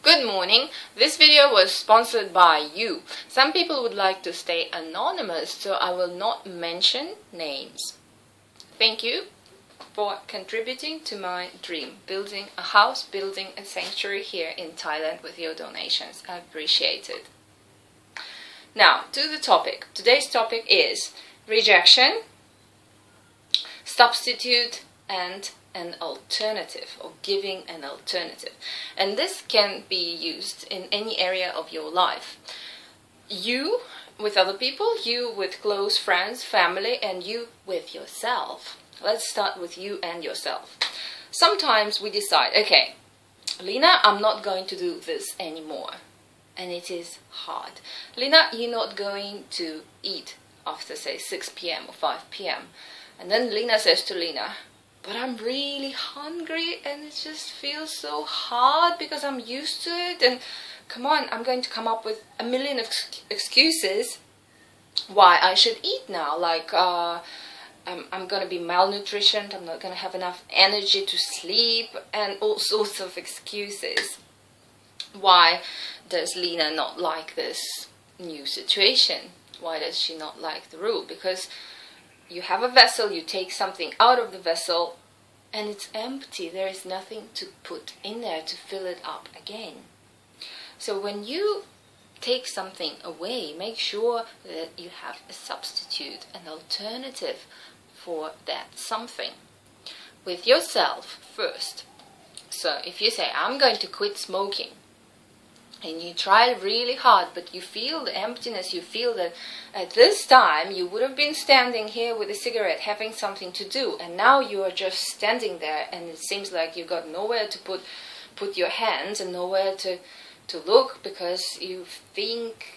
Good morning. This video was sponsored by you. Some people would like to stay anonymous, so I will not mention names. Thank you for contributing to my dream, building a house, building a sanctuary here in Thailand with your donations. I appreciate it. Now, to the topic. Today's topic is rejection, substitute, and an alternative, or giving an alternative. And this can be used in any area of your life. You with other people, you with close friends, family, and you with yourself. Let's start with you and yourself. Sometimes we decide, okay, Lena, I'm not going to do this anymore. And it is hard. Lena, you're not going to eat after, say, 6 p.m. or 5 p.m. And then Lena says to Lena, but I'm really hungry and it just feels so hard because I'm used to it, and come on, I'm going to come up with a million excuses why I should eat now. Like I'm going to be malnutritioned, I'm not going to have enough energy to sleep, and all sorts of excuses. Why does Lena not like this new situation? Why does she not like the rule? Because you have a vessel, you take something out of the vessel, and it's empty. There is nothing to put in there to fill it up again. So when you take something away, make sure that you have a substitute, an alternative for that something. With yourself first. So if you say, I'm going to quit smoking, and you try really hard, but you feel the emptiness, you feel that at this time you would have been standing here with a cigarette having something to do, and now you are just standing there and it seems like you've got nowhere to put your hands and nowhere to look, because you think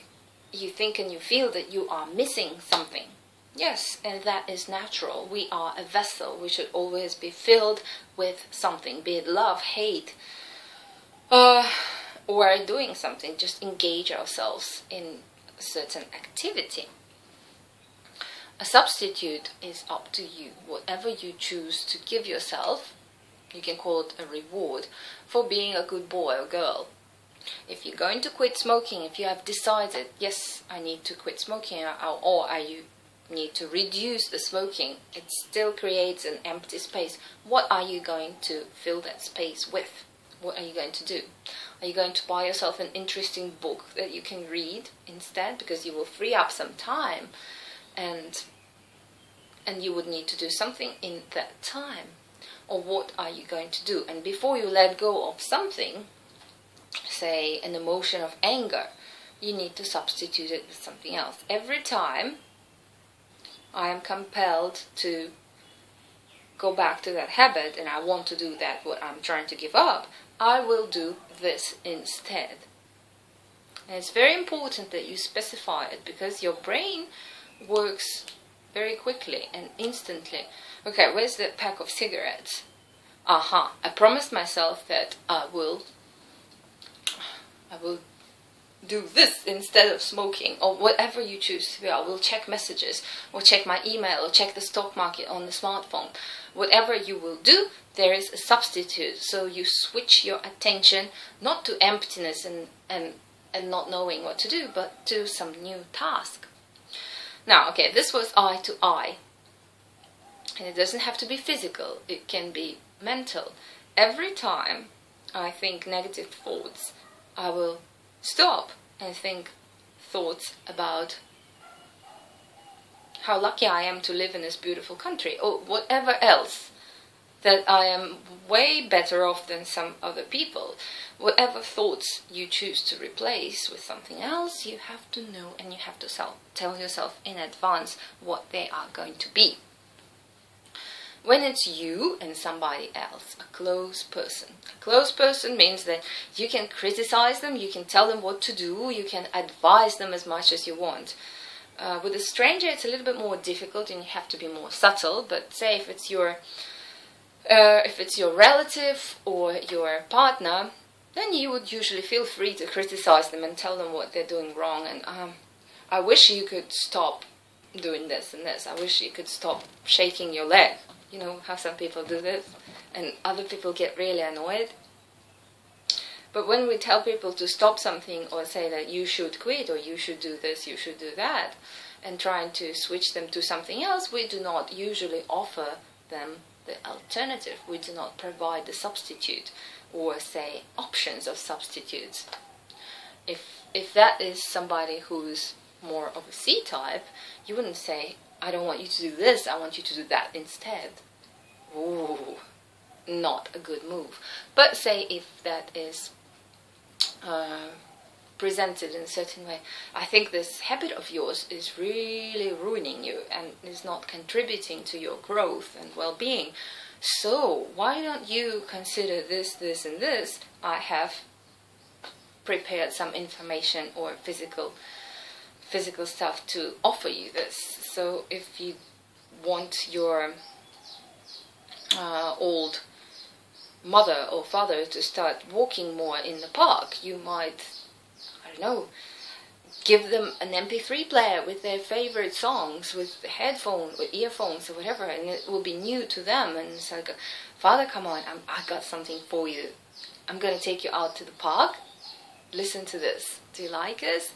and you feel that you are missing something. Yes, and that is natural. We are a vessel. We should always be filled with something, be it love, hate, or doing something. Just engage ourselves in a certain activity. A substitute is up to you. Whatever you choose to give yourself, you can call it a reward for being a good boy or girl. If you're going to quit smoking, if you have decided, yes, I need to quit smoking, or you need to reduce the smoking, it still creates an empty space. What are you going to fill that space with? What are you going to do? Are you going to buy yourself an interesting book that you can read instead, because you will free up some time, and you would need to do something in that time? Or what are you going to do? And before you let go of something, say an emotion of anger, you need to substitute it with something else. Every time I am compelled to go back to that habit and I want to do that, what I'm trying to give up, I will do this instead. And it's very important that you specify it, because your brain works very quickly and instantly. Okay, where's the pack of cigarettes? I promised myself that I will do this instead of smoking, or whatever you choose to do. I will check messages, or check my email, or check the stock market on the smartphone. Whatever you will do, there is a substitute. So you switch your attention not to emptiness and not knowing what to do, but to some new task. Now, okay, this was eye to eye. And it doesn't have to be physical, it can be mental. Every time I think negative thoughts, I will stop and think thoughts about how lucky I am to live in this beautiful country, or whatever else, that I am way better off than some other people. Whatever thoughts you choose to replace with something else, you have to know, and you have to tell yourself in advance what they are going to be. When it's you and somebody else, a close person. A close person means that you can criticize them, you can tell them what to do, you can advise them as much as you want. With a stranger, it's a little bit more difficult and you have to be more subtle. But say if it's your relative or your partner, then you would usually feel free to criticize them and tell them what they're doing wrong. And I wish you could stop doing this and this. I wish you could stop shaking your leg. You know how some people do this, and other people get really annoyed. But when we tell people to stop something or say that you should quit or you should do this, you should do that, and trying to switch them to something else, we do not usually offer them the alternative. We do not provide the substitute or say options of substitutes. If that is somebody who's more of a C-type, you wouldn't say, I don't want you to do this, I want you to do that instead. Ooh, not a good move. But say if that is presented in a certain way, I think this habit of yours is really ruining you and is not contributing to your growth and well-being. So why don't you consider this, this and this? I have prepared some information or physical stuff to offer you this. So if you want your old mother or father to start walking more in the park, you might, I don't know, give them an MP3 player with their favorite songs, with headphones, with earphones or whatever, and it will be new to them. And it's like, Father, come on, I got something for you. I'm going to take you out to the park. Listen to this. Do you like this?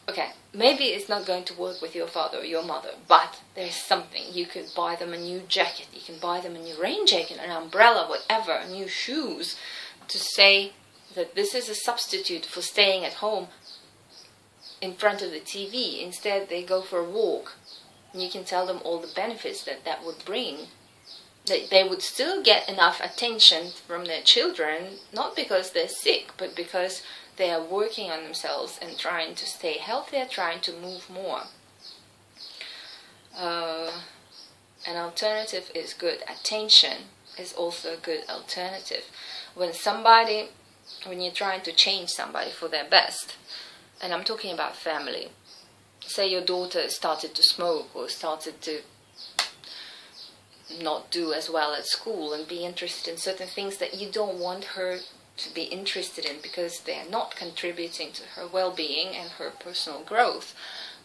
Okay, maybe it's not going to work with your father or your mother, but there's something. You could buy them a new jacket, you can buy them a new rain jacket, an umbrella, whatever, new shoes, to say that this is a substitute for staying at home in front of the TV. Instead, they go for a walk. And you can tell them all the benefits that that would bring. They would still get enough attention from their children, not because they're sick, but because they are working on themselves and trying to stay healthier, trying to move more. An alternative is good. Attention is also a good alternative. When you're trying to change somebody for their best, and I'm talking about family. Say your daughter started to smoke or started to not do as well at school and be interested in certain things that you don't want her to be interested in because they're not contributing to her well-being and her personal growth.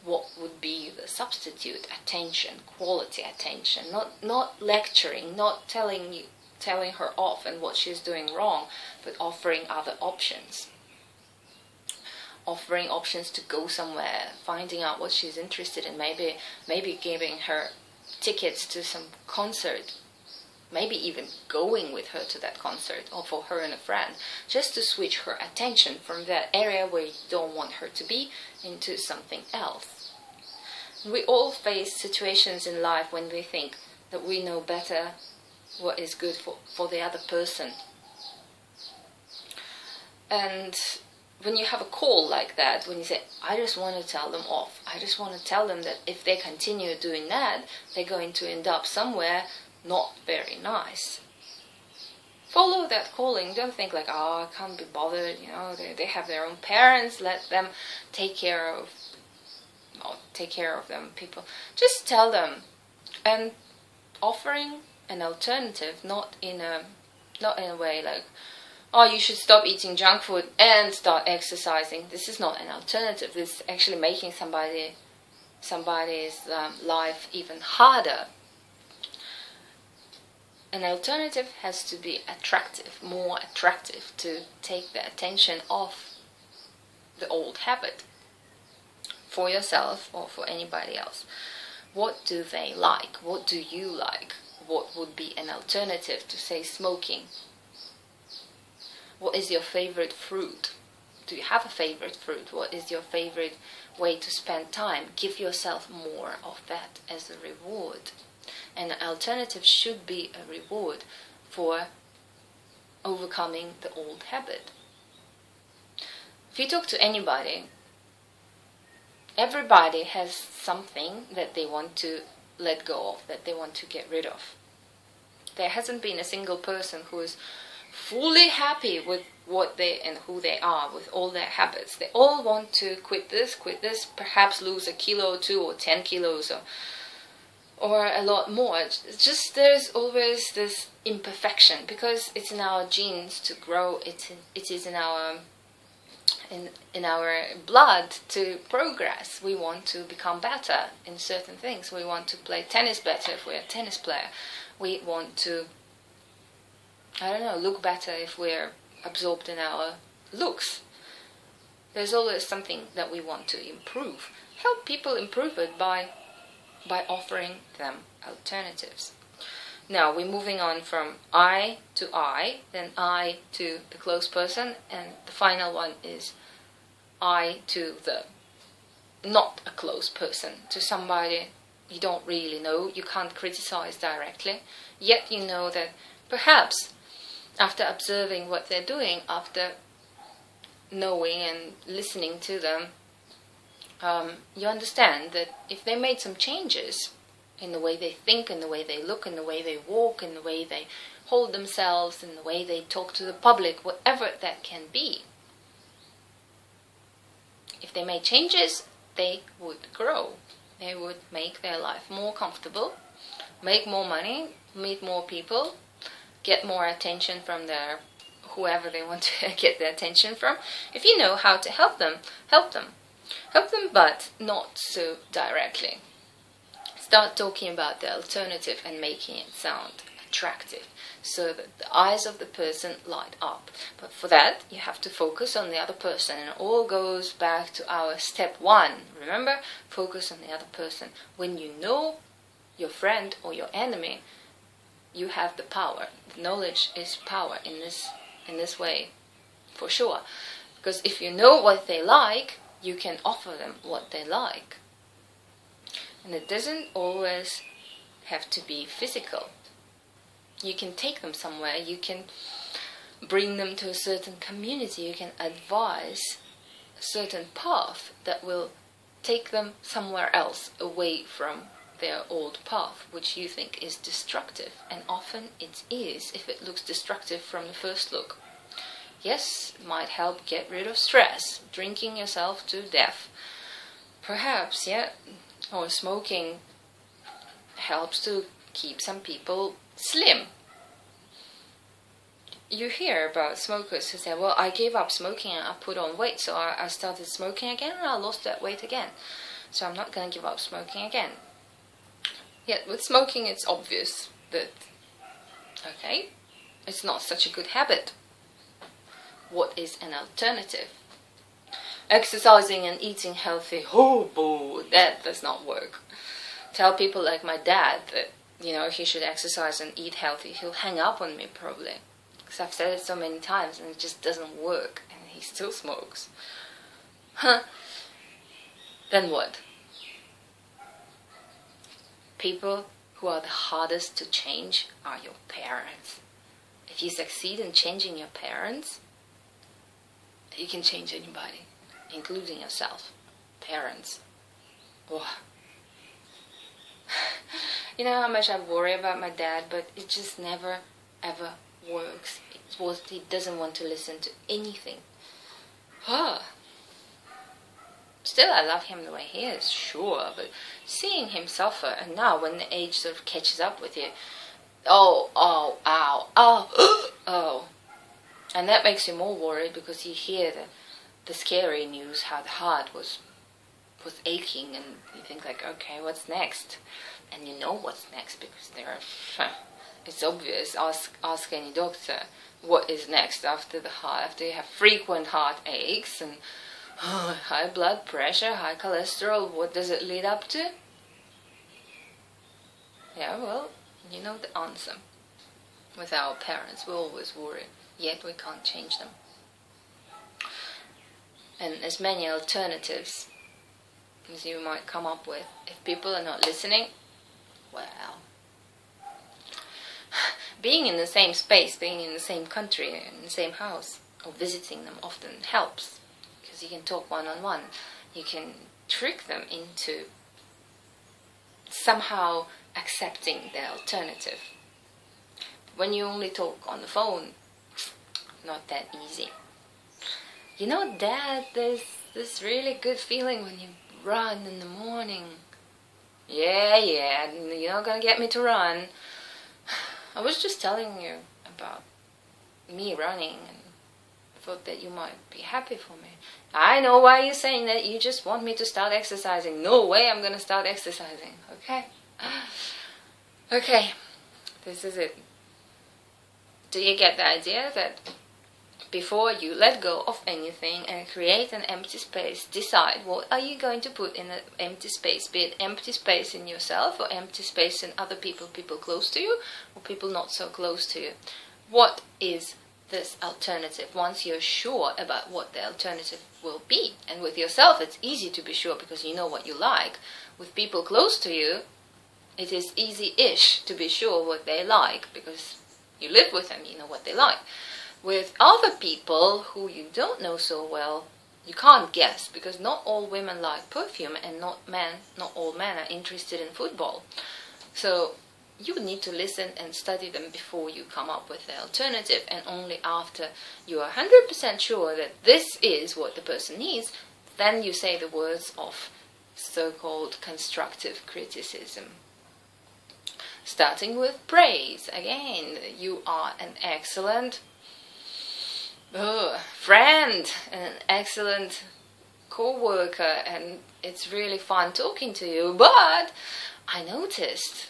What would be the substitute? Attention, quality attention, not lecturing, not telling her off and what she's doing wrong, but offering other options. Offering options to go somewhere, finding out what she's interested in, maybe giving her tickets to some concert, maybe even going with her to that concert, or for her and a friend, just to switch her attention from that area where you don't want her to be into something else. We all face situations in life when we think that we know better what is good for the other person. And when you have a call like that, when you say, I just want to tell them off, I just want to tell them that if they continue doing that, they're going to end up somewhere not very nice. Follow that calling. Don't think like, oh, I can't be bothered, they have their own parents, let them take care of them, people. Just tell them, and offering an alternative, not in a way like, oh, you should stop eating junk food and start exercising. This is not an alternative. This is actually making somebody's life even harder. An alternative has to be attractive, more attractive, to take the attention off the old habit for yourself or for anybody else. What do they like? What do you like? What would be an alternative to, say, smoking? What is your favorite fruit? Do you have a favorite fruit? What is your favorite way to spend time? Give yourself more of that as a reward. An alternative should be a reward for overcoming the old habit. If you talk to anybody, everybody has something that they want to let go of, that they want to get rid of. There hasn't been a single person who is fully happy with what they and who they are, with all their habits. They all want to quit this, perhaps lose a kilo or 2 or 10 kilos or a lot more. It's just there's always this imperfection because it's in our genes to grow. It is in our blood to progress. We want to become better in certain things. We want to play tennis better if we're a tennis player. We want to, look better if we're absorbed in our looks. There's always something that we want to improve. Help people improve it by offering them alternatives. Now we're moving on from I to I, then I to the close person, and the final one is I to the not a close person, to somebody you don't really know, you can't criticize directly, yet you know that perhaps after observing what they're doing, after knowing and listening to them, you understand that if they made some changes in the way they think, in the way they look, in the way they walk, in the way they hold themselves, in the way they talk to the public, whatever that can be, if they made changes, they would grow. They would make their life more comfortable, make more money, meet more people, get more attention from their whoever they want to get their attention from. If you know how to help them, help them. Help them, but not so directly. Start talking about the alternative and making it sound attractive so that the eyes of the person light up. But for that, you have to focus on the other person, and it all goes back to our step 1. Remember, focus on the other person. When you know your friend or your enemy, you have the power. Knowledge is power in this way, for sure. Because if you know what they like, you can offer them what they like. And it doesn't always have to be physical. You can take them somewhere, you can bring them to a certain community, you can advise a certain path that will take them somewhere else, away from their old path, which you think is destructive. And often it is, if it looks destructive from the first look. Yes, it might help get rid of stress, drinking yourself to death. Perhaps, yeah, or smoking helps to keep some people slim. You hear about smokers who say, well, I gave up smoking and I put on weight, so I started smoking again and I lost that weight again. So I'm not going to give up smoking again. Yet with smoking it's obvious that, okay, it's not such a good habit. What is an alternative? Exercising and eating healthy, oh boy, that does not work. Tell people like my dad that, you know, he should exercise and eat healthy, he'll hang up on me probably. Because I've said it so many times and it just doesn't work, and he still smokes. Huh. Then what? People who are the hardest to change are your parents. If you succeed in changing your parents, you can change anybody, including yourself. Parents. Oh. You know how much I worry about my dad, but it just never, ever works. He doesn't want to listen to anything. Still, I love him the way he is, sure, but seeing him suffer, and now when the age sort of catches up with you, oh, and that makes you more worried, because you hear the scary news, how the heart was aching, and you think like, okay, what's next? And you know what's next, because it's obvious. Ask any doctor what is next after the heart, after you have frequent heart aches and high blood pressure, high cholesterol. What does it lead up to? Yeah, well, you know the answer. With our parents, we always worry, yet we can't change them. And as many alternatives as you might come up with, if people are not listening, well, being in the same space, being in the same country, in the same house, or visiting them often helps, because you can talk one-on-one. You can trick them into somehow accepting the alternative. When you only talk on the phone, not that easy. You know, Dad, there's this really good feeling when you run in the morning. Yeah, you're not gonna get me to run. I was just telling you about me running, and I thought that you might be happy for me. I know why you're saying that. You just want me to start exercising. No way I'm gonna start exercising, okay? Okay, this is it. Do you get the idea that before you let go of anything and create an empty space, decide what are you going to put in an empty space, be it empty space in yourself or empty space in other people, people close to you or people not so close to you. What is this alternative? Once you're sure about what the alternative will be, and with yourself it's easy to be sure because you know what you like. With people close to you, it is easy-ish to be sure what they like because you live with them, you know what they like. With other people who you don't know so well, you can't guess because not all women like perfume and not all men are interested in football. So you need to listen and study them before you come up with the alternative, and only after you are 100% sure that this is what the person needs, then you say the words of so-called constructive criticism. Starting with praise. Again, you are an excellent friend, an excellent co-worker, and it's really fun talking to you, but I noticed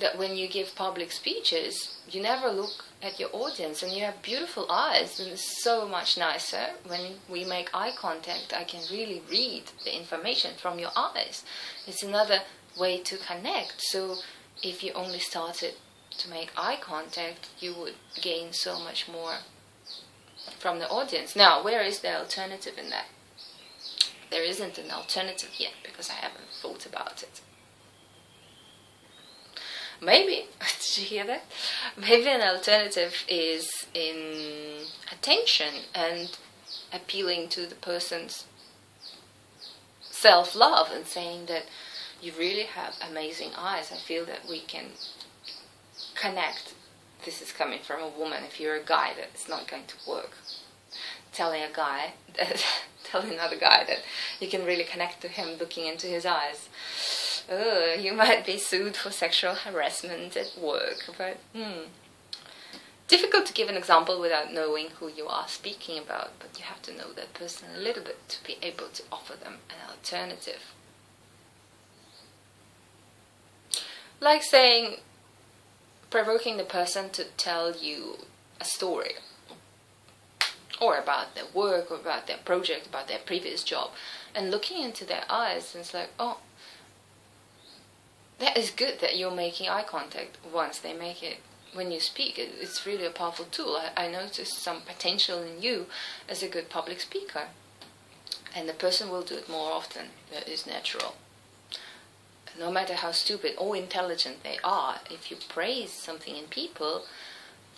that when you give public speeches, you never look at your audience, and you have beautiful eyes, and it's so much nicer when we make eye contact. I can really read the information from your eyes. It's another way to connect. So if you only started to make eye contact, you would gain so much more from the audience. Now, where is the alternative in that? There isn't an alternative yet because I haven't thought about it. Maybe, did you hear that? Maybe an alternative is in attention and appealing to the person's self-love and saying that you really have amazing eyes. I feel that we can connect. This is coming from a woman. If you're a guy, that's not going to work. Telling another guy that you can really connect to him looking into his eyes. You might be sued for sexual harassment at work, but difficult to give an example without knowing who you are speaking about, but you have to know that person a little bit to be able to offer them an alternative. Like saying, provoking the person to tell you a story, or about their work, or about their project, about their previous job, and looking into their eyes, and it's like, oh, that is good that you're making eye contact once they make it. When you speak, it's really a powerful tool. I noticed some potential in you as a good public speaker, and the person will do it more often. That is natural. No matter how stupid or intelligent they are, if you praise something in people,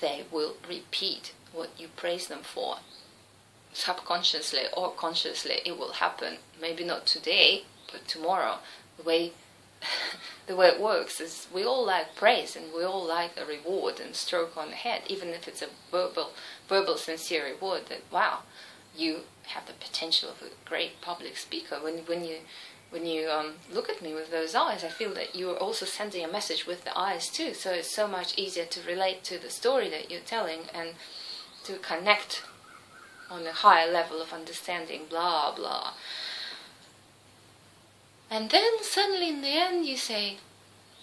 they will repeat what you praise them for. Subconsciously or consciously, it will happen. Maybe not today, but tomorrow. The way it works is we all like praise, and we all like a reward and stroke on the head, even if it's a verbal sincere reward that, wow, you have the potential of a great public speaker. When you look at me with those eyes, I feel that you're also sending a message with the eyes too, so it's so much easier to relate to the story that you're telling and to connect on a higher level of understanding, blah blah. And then suddenly in the end you say,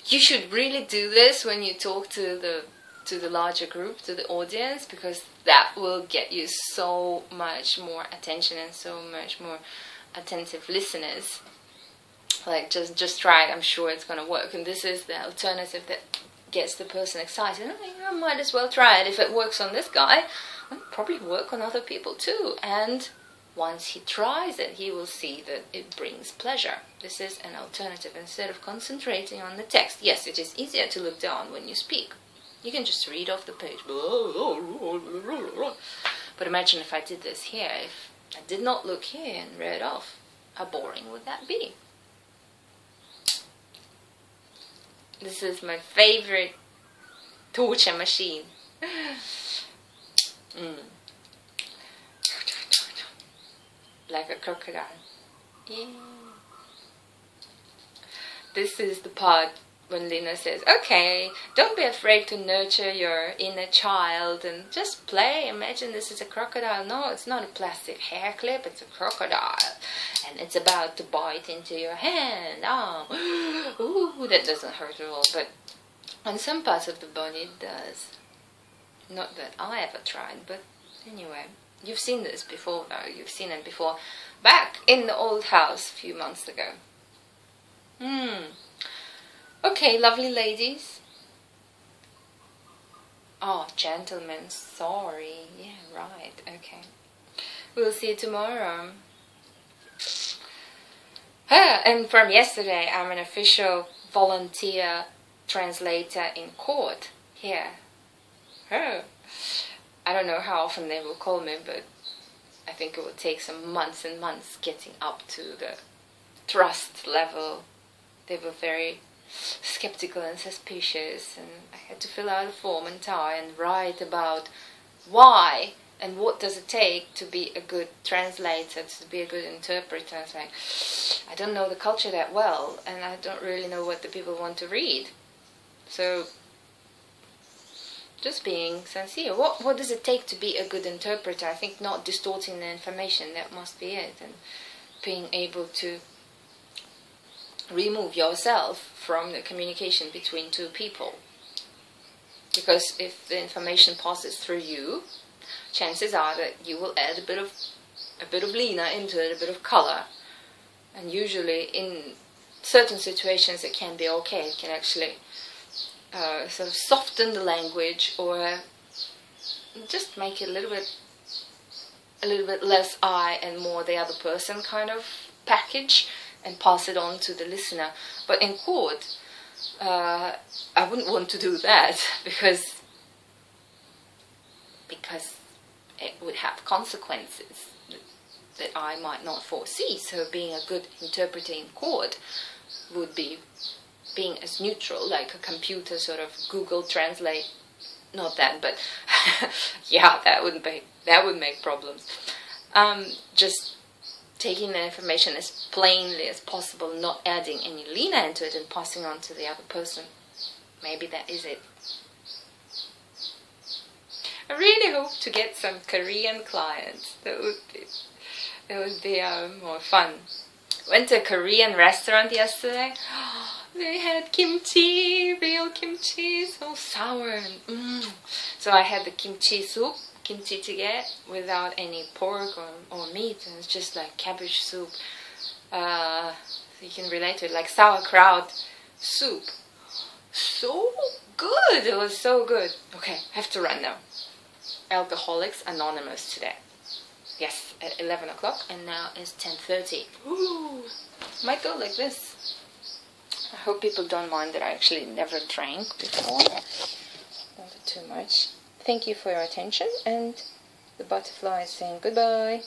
you should really do this when you talk to the larger group, to the audience, because that will get you so much more attention and so much more attentive listeners. Like, just try it, I'm sure it's going to work. And this is the alternative that gets the person excited. I might as well try it. If it works on this guy, it'll probably work on other people too. And once he tries it, he will see that it brings pleasure. This is an alternative. Instead of concentrating on the text, yes, it is easier to look down when you speak. You can just read off the page. But imagine if I did this here. If I did not look here and read off, how boring would that be? This is my favorite torture machine. Like a crocodile. Yeah. This is the part when Lina says, okay, don't be afraid to nurture your inner child and just play. Imagine this is a crocodile. No, it's not a plastic hair clip, it's a crocodile. And it's about to bite into your hand, arm. Ooh, that doesn't hurt at all. But on some parts of the body it does. Not that I ever tried, but Anyway, you've seen this before though. You've seen it before back in the old house a few months ago. Okay, lovely ladies. Oh, gentlemen, sorry. Yeah, right, okay. We'll see you tomorrow. And from yesterday, I'm an official volunteer translator in court here. I don't know how often they will call me, but I think it will take some months and months getting up to the trust level. They were very skeptical and suspicious, and I had to fill out a form and tie and write about why and what does it take to be a good translator, to be a good interpreter. It's like, I don't know the culture that well, and I don't really know what the people want to read. So, just being sincere. What does it take to be a good interpreter? I think not distorting the information, that must be it. And being able to remove yourself from the communication between two people. Because if the information passes through you, chances are that you will add a bit of Lena into it, a bit of color. And usually in certain situations it can be okay. It can actually sort of soften the language, or just make it a little bit less I and more the other person kind of package, and pass it on to the listener. But in court, I wouldn't want to do that because it would have consequences that I might not foresee. So being a good interpreter in court would be being as neutral, like a computer sort of Google Translate. Not that, but yeah, that would make problems. Just taking the information as plainly as possible, not adding any Lena into it, and passing on to the other person. Maybe that is it. I really hope to get some Korean clients. That would be more fun. Went to a Korean restaurant yesterday. They had kimchi, real kimchi, so sour. So I had the kimchi soup, kimchi jjigae, without any pork or meat, and it's just like cabbage soup. So you can relate to it, like sauerkraut soup. So good! It was so good. Okay, I have to run now. Alcoholics Anonymous today. Yes, at 11 o'clock, and now it's 10:30. Ooh, might go like this. I hope people don't mind that I actually never drank before. Not too much. Thank you for your attention, and the butterfly is saying goodbye.